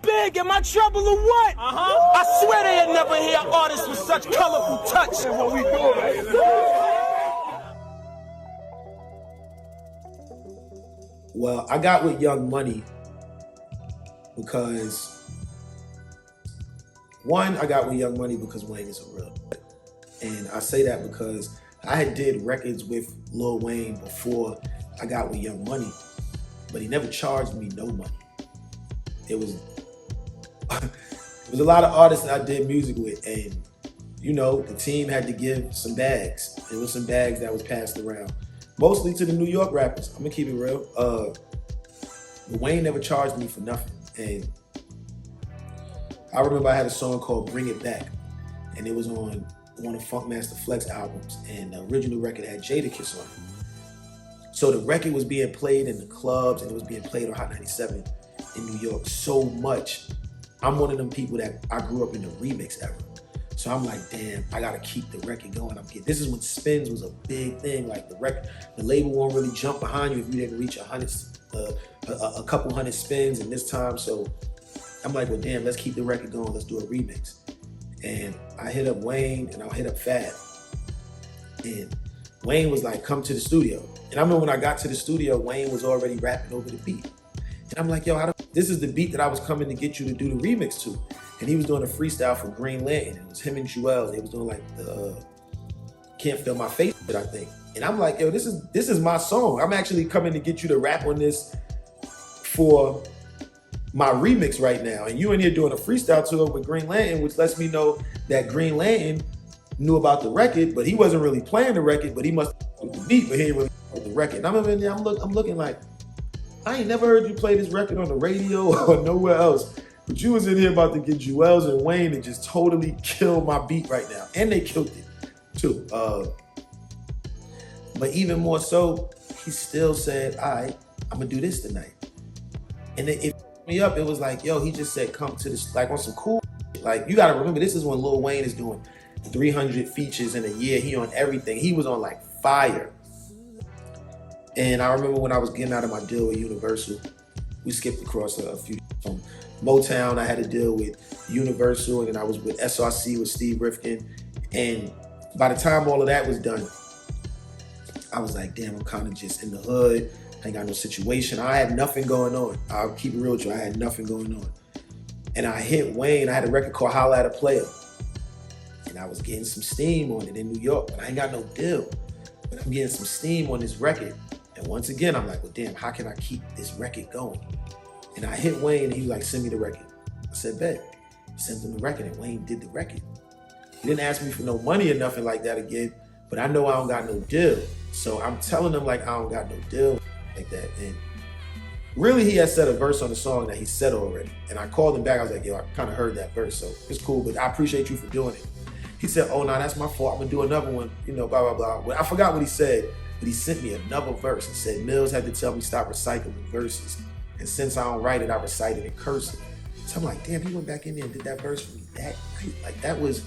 Big, am I trouble or what? I swear they had never hear artists with such colorful touch. And what we doing? Well, I got with Young Money because, one, I got with Young Money because Wayne is a real. And I say that because I had did records with Lil Wayne before I got with Young Money, but he never charged me no money. It was a lot of artists that I did music with, and you know, the team had to give some bags. There was some bags that was passed around, mostly to the New York rappers. I'm gonna keep it real. Wayne never charged me for nothing, and I remember I had a song called "Bring It Back," and it was on one of Funkmaster Flex albums, and the original record had Jadakiss on it. So the record was being played in the clubs, and it was being played on Hot 97 in New York so much. I'm one of them people that I grew up in the remix era. So I'm like, damn, I gotta keep the record going. This is when spins was a big thing. Like the label won't really jump behind you if you didn't reach a couple hundred spins in this time. So I'm like, well, damn, let's keep the record going. Let's do a remix. And I hit up Wayne and I hit up Fab. And Wayne was like, come to the studio. And I remember when I got to the studio, Wayne was already rapping over the beat. And I'm like, yo, this is the beat that I was coming to get you to do the remix to. And he was doing a freestyle for Green Lantern. It was him and Joel. They was doing like the Can't Feel My Face, I think. And I'm like, yo, this is my song. I'm actually coming to get you to rap on this for my remix right now. And you in here doing a freestyle tour with Green Lantern, which lets me know that Green Lantern knew about the record, but he wasn't really playing the record, but he must have the beat, but he didn't really with the record. And I'm in there, I'm looking like, I ain't never heard you play this record on the radio or nowhere else. But you was in here about to get Jewels and Wayne and just totally kill my beat right now. And they killed it too. But even more so, he still said, all right, I'm gonna do this tonight. And it me up, it was like, yo, he just said, come to this, like on some cool, like you gotta remember, this is when Lil Wayne is doing 300 features in a year. He on everything. He was on like fire. And I remember when I was getting out of my deal with Universal, we skipped across a few. From Motown, I had a deal with Universal, and then I was with SRC with Steve Rifkin. And by the time all of that was done, I was like, damn, I'm kind of just in the hood. I ain't got no situation. I had nothing going on. I'll keep it real with you. I had nothing going on. And I hit Wayne. I had a record called Holla at a Player. And I was getting some steam on it in New York, but I ain't got no deal. But I'm getting some steam on this record. And once again, I'm like, well, damn, how can I keep this record going? And I hit Wayne, and he was like, send me the record. I said, bet. I sent him the record, and Wayne did the record. He didn't ask me for no money or nothing like that again, but I know I don't got no deal. So I'm telling him like I don't got no deal like that. And really, he had said a verse on the song that he said already. And I called him back. I was like, yo, I kind of heard that verse, so it's cool, but I appreciate you for doing it. He said, oh, no, that's my fault. I'm gonna do another one, you know, blah, blah, blah. Well, I forgot what he said, but he sent me another verse. He said, Millz had to tell me stop recycling verses. And since I don't write it, I recite it in cursive. So I'm like, damn, he went back in there and did that verse for me that night. Like that was,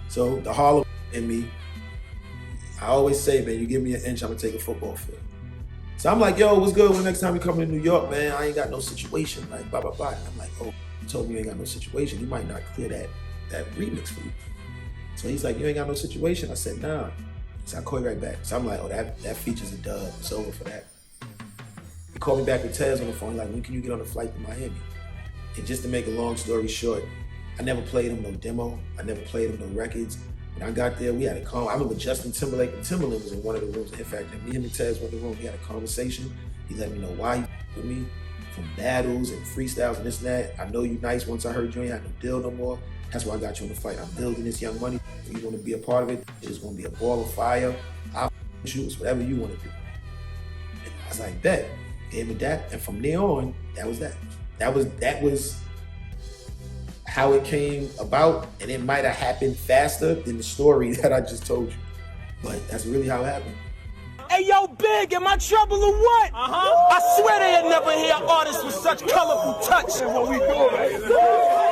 so the Harlem in me, I always say, man, you give me an inch, I'm gonna take a football field. So I'm like, yo, what's good? When next time you come to New York, man, I ain't got no situation, like blah, blah, blah. And I'm like, oh, you told me you ain't got no situation. You might not clear that remix for you. So he's like, you ain't got no situation? I said, nah. So I call you right back. So I'm like, oh, that feature's a dub. It's over for that. He called me back with Tez on the phone, like, when can you get on a flight to Miami? And just to make a long story short, I never played him no demo. I never played him no records. When I got there, we had a call. I remember Justin Timberlake and Timberland was in one of the rooms. In fact, me and Tez went in the room. We had a conversation. He let me know why he with me, from battles and freestyles and this and that. I know you nice. Once I heard you ain't had no deal no more. That's why I got you on the fight. I'm building this Young Money. If you want to be a part of it, it's going to be a ball of fire. I'll shoot. It's whatever you want to do. And I was like, bet. Gave it that. And from there on, that was that. That was how it came about. And it might have happened faster than the story that I just told you. But that's really how it happened. Hey, yo, Big, am I trouble or what? I swear they had never hear artists with such colorful touch. And what we doing?